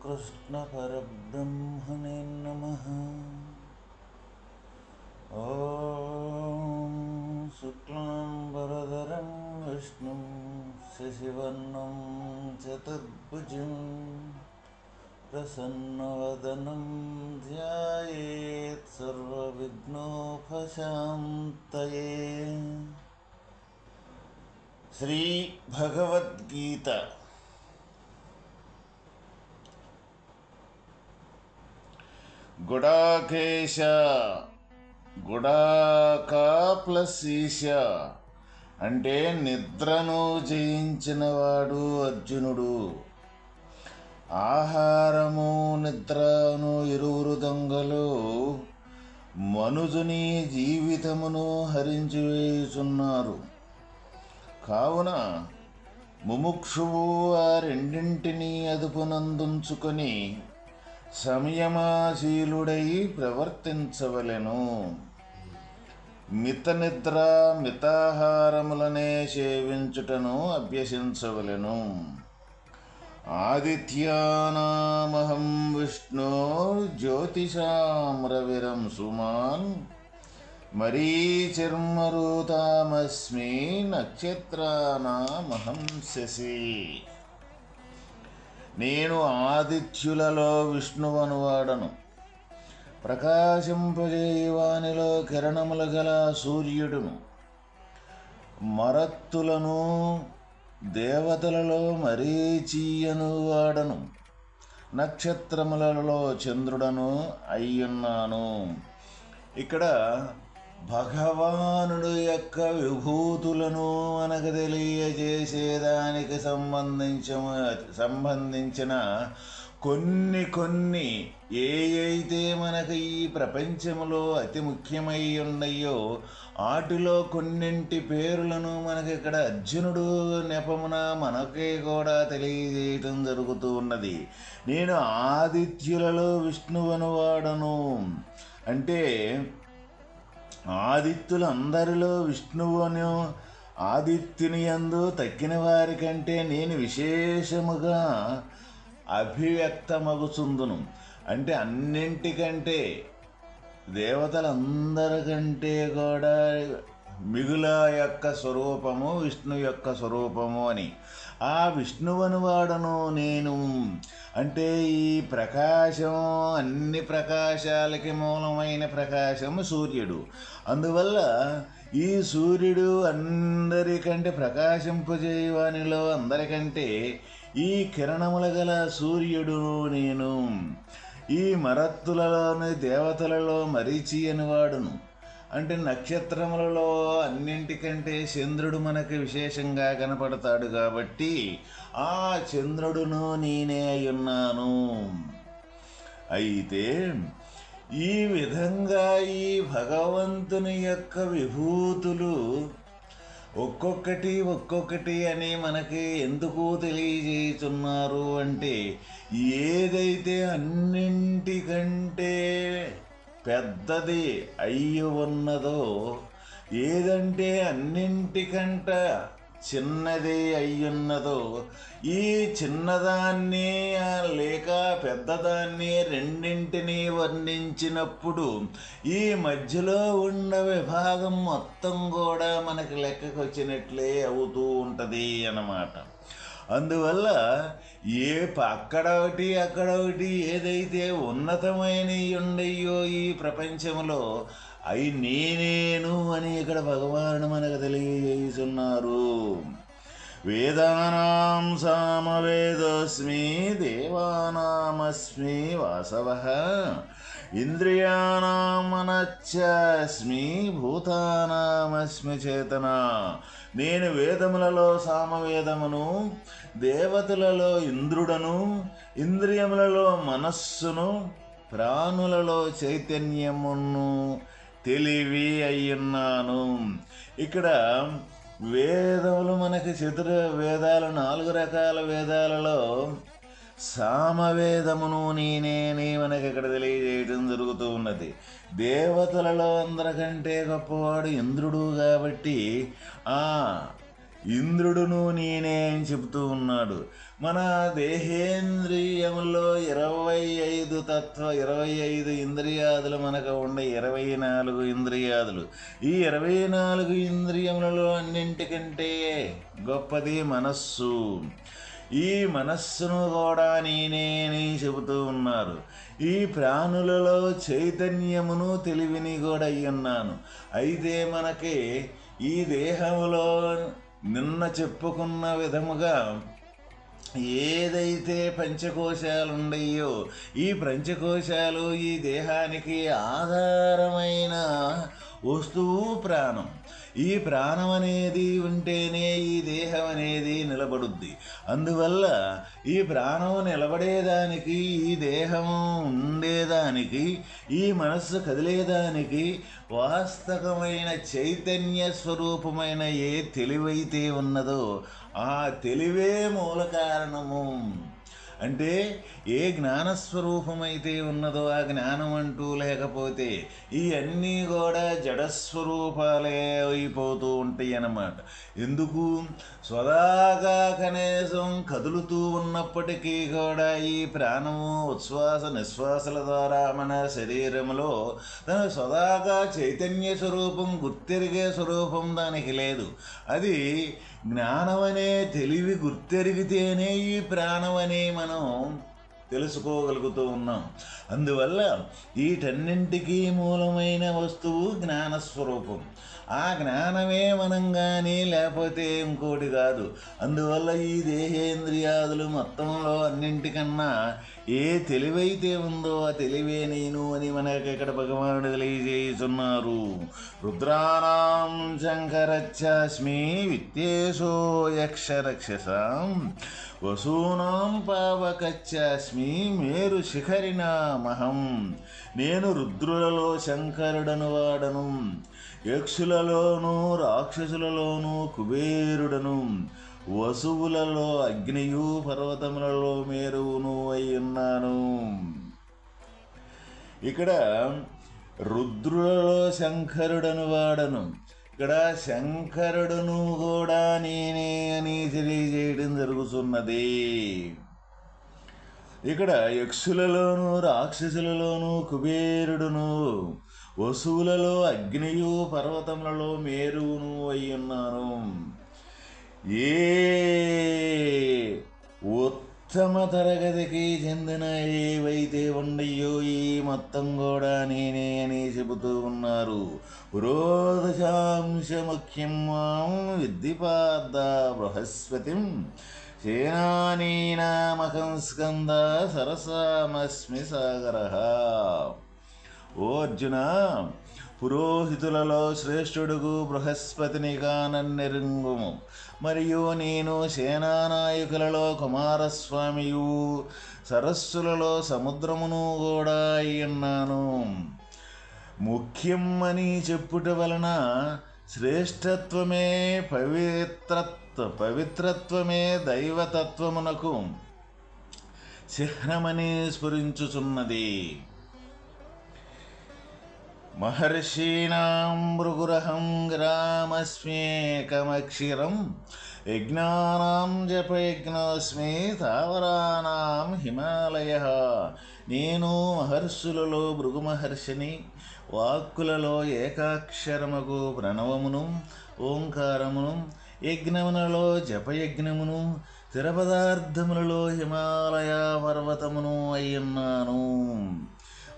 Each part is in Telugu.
कृष्णपरब्रह्मणे नमः। ॐ शुक्लाम्बरधरं विष्णुं शशिवर्णं चतुर्भुजं प्रसन्नवदनं ध्यायेत् सर्वविघ्नोपशान्तये। శ్రీ భగవద్గీత గుడాకేశ గుడాకా ప్లస్ ఈశ అంటే నిద్రను జయించినవాడు అర్జునుడు. ఆహారము నిద్రను ఇరువురు దొంగలు మనుజుని జీవితమును హరించివేయుచున్నారు. కావున ముముక్షువు ఆ రెండింటినీ అదుపునందుంచుకొని సంయమాశీలుడై ప్రవర్తించవలెను. మిత నిద్ర మితాహారములనే సేవించుటను అభ్యసించవలెను. ఆదిత్యానామహం విష్ణు జ్యోతిషాం రవిరం సుమాన్ మరీచిర్మరుతామస్మి నక్షత్రానామహం శశి. నేను ఆదిత్యులలో విష్ణువను వాడను. ప్రకాశింపజేయువానిలో కిరణములు గల సూర్యుడును. మరత్తులను దేవతలలో మరీచియను వాడను. నక్షత్రములలో చంద్రుడను అయ్యున్నాను. ఇక్కడ భగవానుడు యొక్క విభూతులను మనకు తెలియజేసేదానికి సంబంధించిన కొన్ని అయితే మనకు ఈ ప్రపంచంలో అతి ముఖ్యమై ఉన్నాయో వాటిలో కొన్నింటి పేర్లను మనకి ఇక్కడ అర్జునుడు నెపమున మనకే కూడా తెలియజేయటం జరుగుతూ ఉన్నది. నేను ఆదిత్యులలో విష్ణువను వాడను అంటే ఆదిత్యులందరిలో విష్ణువును ఆదిత్యుని యందు తక్కిన వారి కంటే నేను విశేషముగా అభివ్యక్తమగుచుందును. అంటే అన్నింటికంటే దేవతలందరికంటే కూడా మిగుల యొక్క స్వరూపము విష్ణు యొక్క స్వరూపము అని. ఆ విష్ణువను వాడను నేను అంటే ఈ ప్రకాశం అన్ని ప్రకాశాలకి మూలమైన ప్రకాశము సూర్యుడు. అందువల్ల ఈ సూర్యుడు అందరికంటే ప్రకాశింపజేయవానిలో అందరికంటే ఈ కిరణముల గల సూర్యుడు నేను. ఈ మరత్తులలోని దేవతలలో మరీచి అని వాడును. అంటే నక్షత్రములలో అన్నింటికంటే చంద్రుడు మనకు విశేషంగా కనపడతాడు కాబట్టి ఆ చంద్రుడును నేనే అయ్యున్నాను. అయితే ఈ విధంగా ఈ భగవంతుని యొక్క విభూతులు ఒక్కొక్కటి అని మనకి ఎందుకు తెలియజేస్తున్నారు అంటే ఏదైతే అన్నింటికంటే పెద్దది అయ్యి ఉన్నదో ఏదంటే అన్నింటికంట చిన్నది అయ్యున్నదో ఈ చిన్నదాన్ని లేక పెద్దదాన్ని రెండింటినీ వర్ణించినప్పుడు ఈ మధ్యలో ఉన్న విభాగం మొత్తం కూడా మనకి లెక్కకు వచ్చినట్లే అవుతూ ఉంటుంది అన్నమాట. అందువల్ల అక్కడ ఒకటి ఏదైతే ఉన్నతమైనవి ఉండయో ఈ ప్రపంచంలో అవి నేనేను అని ఇక్కడ భగవాను మనకు తెలియజేస్తున్నారు. వేదానాం సామవేదోస్మి దేవానామస్మి వాసవః ఇంద్రియాణం మనశ్చాస్మి భూతానామస్మి చేతన. నేను వేదములలో సామవేదమును, దేవతలలో ఇంద్రుడను, ఇంద్రియములలో మనస్సును, ప్రాణులలో చైతన్యమును తెలివి అయ్యున్నాను. ఇక్కడ వేదములు మనకి వేదాలు 4 రకాల వేదాలలో సామవేదమును నేనే మనకి ఇక్కడ తెలియజేయడం జరుగుతూ ఉన్నది. దేవతలలో అందరికంటే గొప్పవాడు ఇంద్రుడు కాబట్టి ఇంద్రుడును నేనే అని చెబుతూ ఉన్నాడు. మన దేహేంద్రియములో 25 ఇంద్రియాదులు మనకు ఉండే 24 ఇంద్రియాదులు. ఈ 24 ఇంద్రియములలో అన్నింటికంటే గొప్పది మనస్సు. ఈ మనస్సును కూడా నేనే అని చెబుతూ ఉన్నారు. ఈ ప్రాణులలో చైతన్యమును తెలివిని కూడా అయ్యున్నాను. అయితే మనకి ఈ దేహంలో నిన్న చెప్పుకున్న విధముగా ఏదైతే పంచకోశాలు ఉండయో ఈ పంచకోశాలు ఈ దేహానికి ఆధారమైన వస్తువు ప్రాణం. ఈ ప్రాణం అనేది ఉంటేనే ఈ దేహం అనేది నిలబడుద్ది. అందువల్ల ఈ ప్రాణం నిలబడేదానికి, ఈ దేహం ఉండేదానికి, ఈ మనస్సు కదిలేదానికి వాస్తవమైన చైతన్య స్వరూపమైన ఏ తెలివైతే ఉన్నదో ఆ తెలివే మూల కారణము. అంటే ఏ జ్ఞానస్వరూపమైతే ఉన్నదో ఆ జ్ఞానం అంటూ లేకపోతే ఈ అన్నీ కూడా జడస్వరూపాలే అయిపోతూ ఉంటాయి అన్నమాట. ఎందుకు? స్వదాగా కనీసం కదులుతూ ఉన్నప్పటికీ కూడా ఈ ప్రాణము ఉచ్ఛ్వాస నిశ్వాసల ద్వారా మన శరీరంలో తన స్వదాగా చైతన్య స్వరూపం, గుర్తెరిగే స్వరూపం దానికి లేదు. అది జ్ఞానం అనే తెలివి గుర్తెరిగితేనే ఈ ప్రాణం అనే మనం తెలుసుకోగలుగుతూ ఉన్నాం. అందువల్ల వీటన్నింటికీ మూలమైన వస్తువు జ్ఞానస్వరూపం. ఆ జ్ఞానమే మనం కానీ లేకపోతే ఇంకోటి కాదు. అందువల్ల ఈ దేహేంద్రియాదులు మొత్తంలో అన్నింటికన్నా ఏ తెలివైతే ఉందో ఆ తెలివే నేను అని మనకి ఇక్కడ భగవానుడు తెలియజేస్తున్నారు. రుద్రాణం శంకరచ్చాస్మి విత్తేశో యక్షరక్షసాం వసూనాం పావకచ్చాస్మి మేరు శిఖరినామహం. నేను రుద్రులలో శంకరుడను వాడను, యక్షులలోను రాక్షసులలోను కుబేరుడను, వసువులలో అగ్నియు పర్వతములలో మేరువును అయ్యున్నాను. ఇక్కడ రుద్రులలో శంకరుడను వాడను, ఇక్కడ శంకరుడును కూడా నేనే అని తెలియజేయడం జరుగుతున్నది. ఇక్కడ యక్షులలోను రాక్షసులలోను కుబేరుడును, వసువులలో అగ్నియు పర్వతములలో మేరువును అయ్యున్నాను. ఏ ఉత్తమ తరగతికి చెందిన ఏవైతే ఉండయో ఈ మొత్తం కూడా నేనే అని చెబుతూ ఉన్నారు. పురోదశాంశ ముఖ్యం మాం విద్ధిపాద బృహస్పతిం సేనానీనామకం స్కంద సరసామస్మి సాగరః. ఓ అర్జున, పురోహితులలో శ్రేష్ఠుడుగు బృహస్పతిని కానన్నెరుంగుము. మరియు నేను సేనానాయకులలో కుమారస్వామియు, సరస్సులలో సముద్రమును కూడా అయ్యున్నాను. ముఖ్యం అని చెప్పుట వలన శ్రేష్ఠత్వమే పవిత్రత్వమే దైవతత్వమునకు చిహ్నమని స్ఫురించుచున్నది. మహర్షీణాం భృగురహం గ్రామస్మ్యేకమక్షరం యజ్ఞానాం జపయజ్ఞోస్మి తావరాణాం హిమాలయః. నేను మహర్షులలో భృగు మహర్షిని, వాక్కులలో ఏకాక్షరముకు ప్రణవమును ఓంకారమును, యజ్ఞములలో జపయజ్ఞమును, స్థిర పదార్థములలో హిమాలయ పర్వతమును అయ్యున్నాను.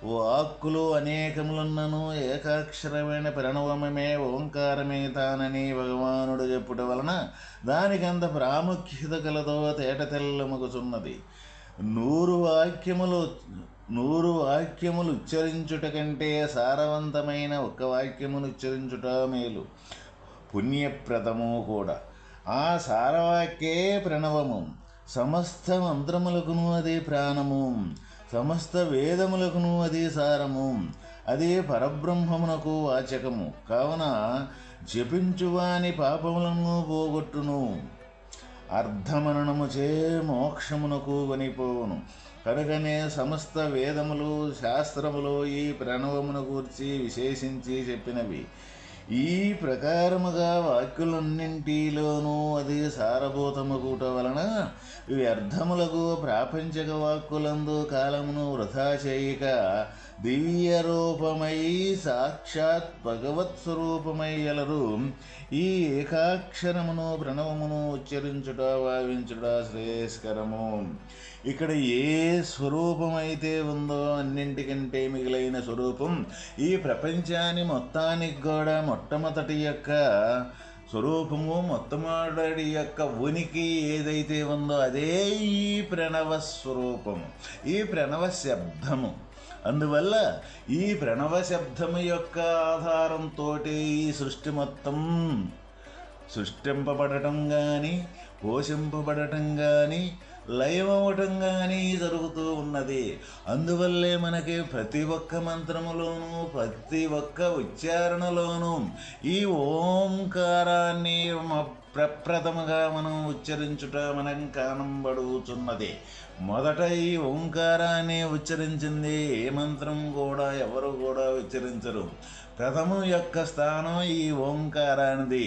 వాక్కులు అనేకములున్నను ఏకాక్షరమైన ప్రణవమే ఓంకారమే తానని భగవానుడు చెప్పుట వలన దానికంత ప్రాముఖ్యత కలదో తేట తెల్లముకుచున్నది. 100 వాక్యములు ఉచ్చరించుట కంటే సారవంతమైన ఒక్క వాక్యమును ఉచ్చరించుట మేలు, పుణ్యప్రదము కూడా. ఆ సారవాక్యే ప్రణవము. సమస్త మంత్రములకును అది ప్రాణము, సమస్త వేదములకును అది సారము, అదే పరబ్రహ్మమునకు వాచకము. కావున జపించువాని పాపములను పోగొట్టును, అర్ధమరణము చే మోక్షమునకు వనిపోవును. కనుకనే సమస్త వేదములు శాస్త్రములు ఈ ప్రణవమును గూర్చి విశేషించి చెప్పినవి. ఈ ప్రకారముగా వాక్యులన్నింటిలోనూ అది సారభూతమగుట వలన వ్యర్థములకు ప్రాపంచక వాక్కులందు కాలమును వృధా చేయక దివ్య రూపమై సాక్షాత్ భగవత్ స్వరూపమై ఎలరు ఈ ఏకాక్షరమును ప్రణవమును ఉచ్చరించుట భావించుట శ్రేయస్కరము. ఇక్కడ ఏ స్వరూపమైతే ఉందో అన్నింటికంటే మిగిలైన స్వరూపం ఈ ప్రపంచాన్ని మొత్తానికి కూడా మొట్టమొదటి యొక్క స్వరూపము, మొట్టమొదటి యొక్క ఉనికి ఏదైతే ఉందో అదే ఈ ప్రణవ స్వరూపము, ఈ ప్రణవ శబ్దము. అందువల్ల ఈ ప్రణవ శబ్దము యొక్క ఆధారంతో ఈ సృష్టి మొత్తం సృష్టింపబడటం కానీ, పోషింపబడటం కానీ, లయమవటం కానీ జరుగుతూ ఉన్నది. అందువల్లే మనకి ప్రతి ఒక్క మంత్రములోనూ, ప్రతి ఒక్క ఉచ్చారణలోనూ ఈ ఓంకారాన్ని ప్రప్రథముగా మనం ఉచ్చరించుట మనం కానంబడుచున్నది. మొదట ఈ ఓంకారాన్ని ఉచ్చరించింది ఏ మంత్రం కూడా ఎవరు కూడా ఉచ్చరించరు. ప్రథమం యొక్క స్థానం ఈ ఓంకారానిది.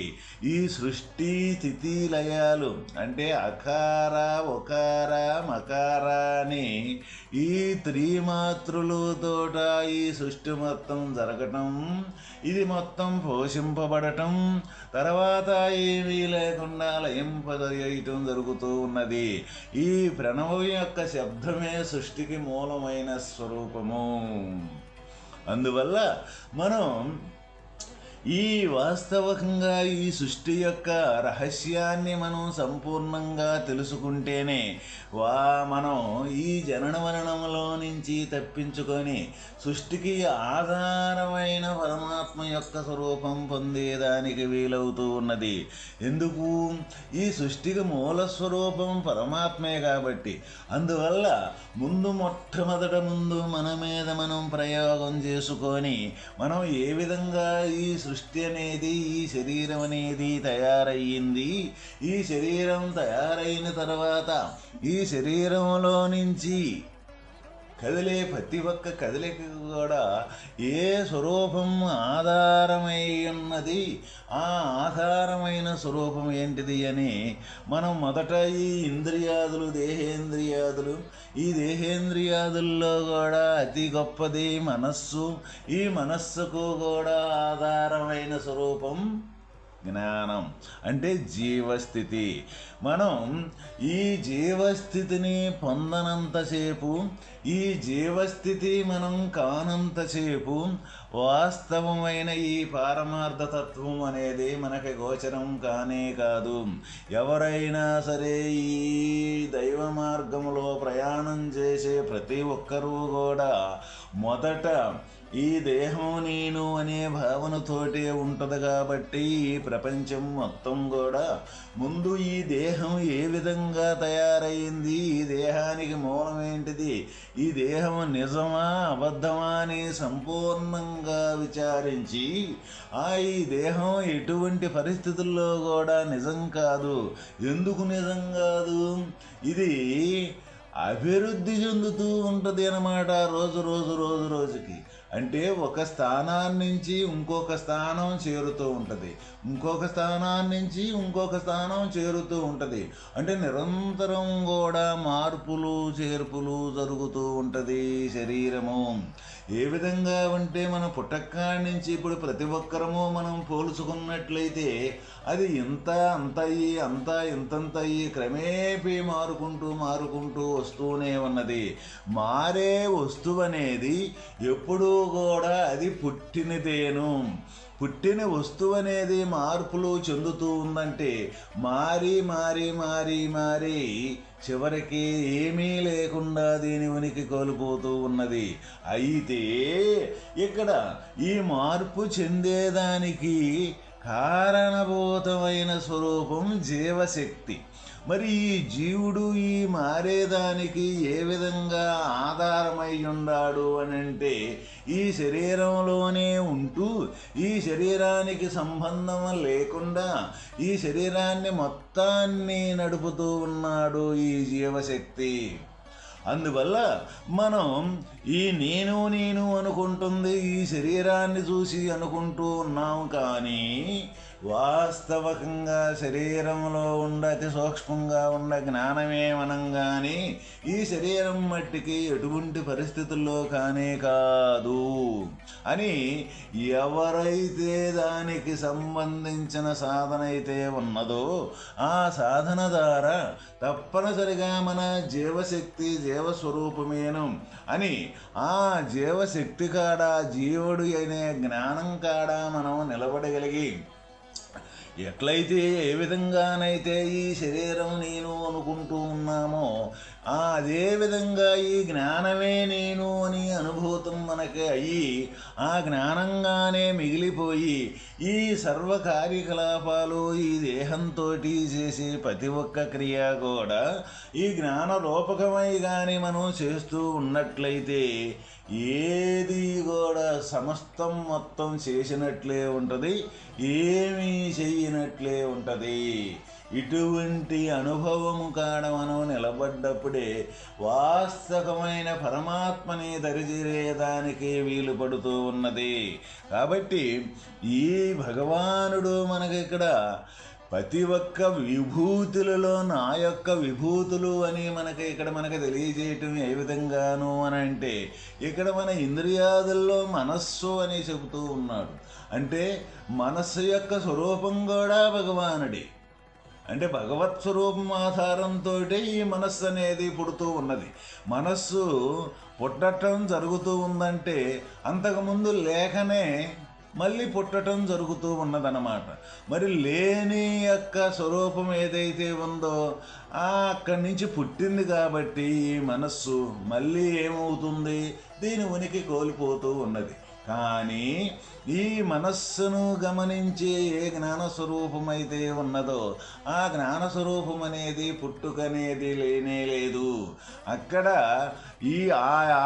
ఈ సృష్టి స్థితి లయాలు అంటే అకార, ఒకార, మకార అని ఈ త్రిమాత్రులతోట ఈ సృష్టి మొత్తం జరగటం, ఇది మొత్తం పోషింపబడటం, తర్వాత ఏమీ లేకుండా లయింపజేయటం జరుగుతూ ఉన్నది. ఈ ప్రణవం యొక్క శబ్దమే సృష్టికి మూలమైన స్వరూపము. అందువల్ల మనం ఈ వాస్తవంగా ఈ సృష్టి యొక్క రహస్యాన్ని మనం సంపూర్ణంగా తెలుసుకుంటేనే మనం ఈ జనన మరణంలో నుంచి తప్పించుకొని సృష్టికి ఆధారమైన పరమాత్మ యొక్క స్వరూపం పొందేదానికి వీలవుతూ ఉన్నది. ఎందుకు? ఈ సృష్టికి మూల స్వరూపం పరమాత్మే కాబట్టి. అందువల్ల మొట్టమొదట మన మీద మనం ప్రయోగం చేసుకొని మనం ఏ విధంగా ఈ సృష్టి అనేది, ఈ శరీరం అనేది తయారయ్యింది, ఈ శరీరం తయారైన తర్వాత ఈ శరీరంలో నుంచి కదిలే ప్రతి ఒక్క కదలిక కూడా ఏ స్వరూపం ఆధారమై ఉన్నది, ఆ ఆధారమైన స్వరూపం ఏంటిది అని మనం మొదట ఈ ఇంద్రియాదులు, దేహేంద్రియాదులు, ఈ దేహేంద్రియాదుల్లో కూడా అతి గొప్పది మనస్సు. ఈ మనస్సుకు కూడా ఆధారమైన స్వరూపం జ్ఞానం అంటే జీవస్థితి. మనం ఈ జీవస్థితిని పొందనంతసేపు, ఈ జీవస్థితి మనం కానంతసేపు వాస్తవమైన ఈ పారమార్థతత్వం అనేది మనకి గోచరం కానే కాదు. ఎవరైనా సరే ఈ దైవ మార్గంలో ప్రయాణం చేసే ప్రతి ఒక్కరూ కూడా మొదట ఈ దేహం నేను అనే భావనతోటే ఉంటుంది. కాబట్టి ఈ ప్రపంచం మొత్తం కూడా ముందు ఈ దేహం ఏ విధంగా తయారైంది, ఈ దేహానికి మూలం ఏంటిది, ఈ దేహం నిజమా అబద్ధమా అని సంపూర్ణంగా విచారించి ఈ దేహం ఎటువంటి పరిస్థితుల్లో కూడా నిజం కాదు. ఎందుకు నిజం కాదు? ఇది అభివృద్ధి చెందుతూ ఉంటుంది అన్నమాట రోజుకి. అంటే ఒక స్థానాన్ని నుంచి ఇంకొక స్థానం చేరుతూ ఉంటుంది, ఇంకొక స్థానాన్ని నుంచి ఇంకొక స్థానం చేరుతూ ఉంటుంది. అంటే నిరంతరం కూడా మార్పులు చేర్పులు జరుగుతూ ఉంటుంది శరీరము. ఏ విధంగా అంటే మన పుట్టక్కాడి నుంచి ఇప్పుడు ప్రతి ఒక్కరము మనం పోల్చుకున్నట్లయితే అది ఇంత అంతయ్యి అంత ఇంతంతయ్యి క్రమేపీ మారుకుంటూ వస్తూనే ఉన్నది. మారే వస్తువు అనేది ఎప్పుడూ కూడా అది పుట్టిన వస్తువు అనేది మార్పులు చెందుతూ ఉందంటే మారి చివరికి ఏమీ లేకుండా దీని ఉనికి కోల్పోతూ ఉన్నది. అయితే ఇక్కడ ఈ మార్పు చెందేదానికి కారణభూతమైన స్వరూపం జీవశక్తి. మరి ఈ జీవుడు ఈ మారేదానికి ఏ విధంగా ఆధారమై ఉన్నాడు అని అంటే ఈ శరీరంలోనే ఉంటూ ఈ శరీరానికి సంబంధం లేకుండా ఈ శరీరాన్ని మొత్తాన్ని నడుపుతూ ఉన్నాడు ఈ జీవశక్తి. అందువల్ల మనం ఈ నేను నేను అనుకుంటుంది ఈ శరీరాన్ని చూసి అనుకుంటూ ఉన్నాం, కానీ వాస్తవకంగా శరీరంలో అతి సూక్ష్మంగా ఉన్న జ్ఞానమే మనం కానీ ఈ శరీరం మట్టికి ఎటువంటి పరిస్థితుల్లో కానే కాదు అని ఎవరైతే దానికి సంబంధించిన సాధన అయితే ఉన్నదో ఆ సాధన ద్వారా తప్పనిసరిగా మన జీవశక్తి జీవస్వరూపమేను అని ఆ జీవశక్తి కాడ జీవుడు అనే జ్ఞానం కాడ మనం నిలబడగలిగి ఎట్లయితే ఏ విధంగానైతే ఈ శరీరం నేను అనుకుంటూ ఉన్నామో అదే విధంగా ఈ జ్ఞానమే నేను అని అనుభూతం మనకి అయ్యి ఆ జ్ఞానంగానే మిగిలిపోయి ఈ సర్వ కార్యకలాపాలు ఈ దేహంతో చేసే ప్రతి ఒక్క క్రియ కూడా ఈ జ్ఞాన రూపకమై కానీ మనం చేస్తూ ఉన్నట్లయితే ఏది కూడా సమస్తం మొత్తం చేసినట్లే ఉంటుంది, ఏమీ చెయ్యనట్లే ఉంటుంది. ఇటువంటి అనుభవము కాడ మనం నిలబడ్డప్పుడే వాస్తవమైన పరమాత్మని దరిచేరేదానికి వీలు పడుతూ ఉన్నది. కాబట్టి ఈ భగవానుడు మనకిక్కడ ప్రతి ఒక్క విభూతులలో నా యొక్క విభూతులు అని మనకి తెలియజేయటం ఏ విధంగాను అని అంటే ఇక్కడ మన ఇంద్రియాదుల్లో మనస్సు అని చెబుతూ ఉన్నాడు. అంటే మనస్సు యొక్క స్వరూపం కూడా భగవానుడి. అంటే భగవత్ స్వరూపం ఆధారంతో ఈ మనస్సు అనేది పుడుతూ ఉన్నది. మనస్సు పుట్టటం జరుగుతూ ఉందంటే అంతకుముందు లేఖనే మళ్ళీ పుట్టడం జరుగుతూ ఉన్నదన్నమాట. మరి లేని యొక్క స్వరూపం ఏదైతే ఉందో అక్కడి నుంచి పుట్టింది కాబట్టి ఈ మనస్సు మళ్ళీ ఏమవుతుంది, దీని ఉనికి కోల్పోతూ ఉన్నది. కానీ ఈ మనస్సును గమనించే ఏ జ్ఞానస్వరూపమైతే ఉన్నదో ఆ జ్ఞానస్వరూపం అనేది పుట్టుకనేది లేనే లేదు. అక్కడ ఈ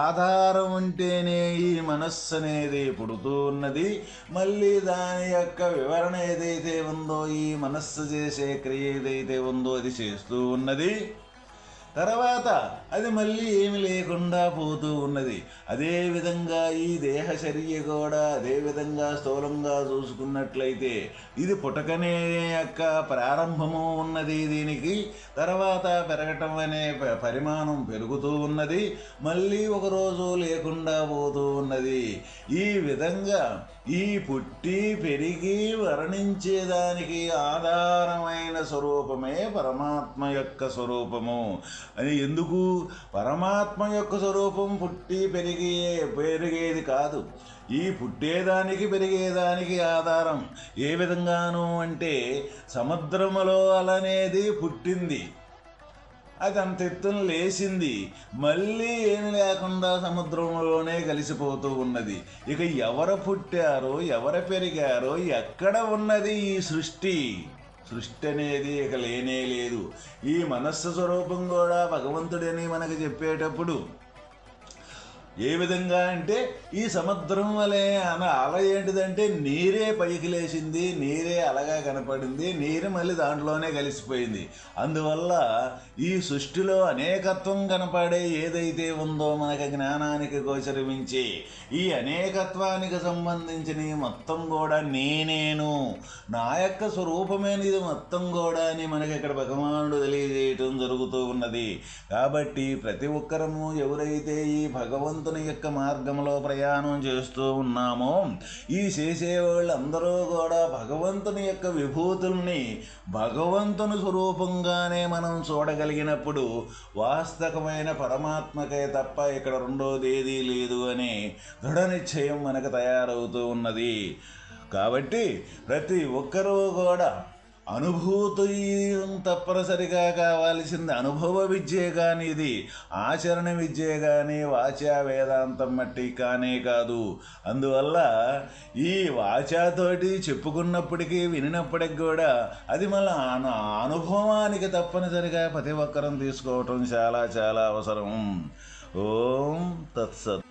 ఆధారం ఉంటేనే ఈ మనస్సు అనేది పుడుతూ ఉన్నది. మళ్ళీ దాని యొక్క వివరణ ఏదైతే ఉందో ఈ మనస్సు చేసే క్రియ ఏదైతే ఉందో అది చేస్తూ ఉన్నది. తర్వాత అది మళ్ళీ ఏమి లేకుండా పోతూ ఉన్నది. అదేవిధంగా ఈ దేహచర్య కూడా అదేవిధంగా స్థూలంగా చూసుకున్నట్లయితే ఇది పుటకనే యొక్క ప్రారంభము ఉన్నది. దీనికి తర్వాత పెరగటం అనే పరిమాణం పెరుగుతూ ఉన్నది, మళ్ళీ ఒకరోజు లేకుండా పోతూ ఉన్నది. ఈ విధంగా ఈ పుట్టి పెరిగి వర్ణించేదానికి ఆధారమైన స్వరూపమే పరమాత్మ యొక్క స్వరూపము. అని ఎందుకు? పరమాత్మ యొక్క స్వరూపం పుట్టి పెరిగేది కాదు, ఈ పుట్టేదానికి పెరిగేదానికి ఆధారం ఏ విధంగాను అంటే సముద్రములో అలనేది పుట్టింది, అది అంత ఎత్తున లేచింది, మళ్ళీ ఏమి లేకుండా సముద్రంలోనే కలిసిపోతూ ఉన్నది. ఇక ఎవరు పుట్టారో ఎవరు పెరిగారో ఎక్కడ ఉన్నది ఈ సృష్టి అనేది ఇక లేనే లేదు. ఈ మనస్సు స్వరూపం కూడా భగవంతుడని మనకు చెప్పేటప్పుడు ఏ విధంగా అంటే ఈ సముద్రం వలె అల ఏంటిదంటే నీరే పైకి లేచింది, నీరే అలగా కనపడింది, నీరు మళ్ళీ దాంట్లోనే కలిసిపోయింది. అందువల్ల ఈ సృష్టిలో అనేకత్వం కనపడే ఏదైతే ఉందో మనకి జ్ఞానానికి గోచరమించి ఈ అనేకత్వానికి సంబంధించిన మొత్తం కూడా నేనేను, నా యొక్క స్వరూపమైన ఇది మొత్తం కూడా అని మనకి ఇక్కడ భగవానుడు తెలియజేయటం జరుగుతూ ఉన్నది. కాబట్టి ప్రతి ఒక్కరము ఎవరైతే ఈ భగవంతుని యొక్క మార్గంలో ప్రయాణం చేస్తూ ఉన్నామో ఈ చేసేవాళ్ళందరూ కూడా భగవంతుని యొక్క విభూతుల్ని భగవంతుని స్వరూపంగానే మనం చూడగలిగినప్పుడు వాస్తవమైన పరమాత్మకే తప్ప ఇక్కడ రెండోది ఏదీ లేదు అనే దృఢ నిశ్చయం మనకు తయారవుతూ ఉన్నది. కాబట్టి ప్రతి ఒక్కరూ కూడా అనుభూతి తప్పనిసరిగా కావాల్సింది అనుభవ విద్యే కానీ ఇది ఆచరణ విద్యే కానీ వాచా వేదాంతం మట్టి కానే కాదు. అందువల్ల ఈ వాచాతోటి చెప్పుకున్నప్పటికీ వినినప్పటికి కూడా అది మళ్ళీ అనుభవానికి తప్పనిసరిగా ప్రతి ఒక్కరం తీసుకోవటం చాలా చాలా అవసరం. ఓం తత్సత్.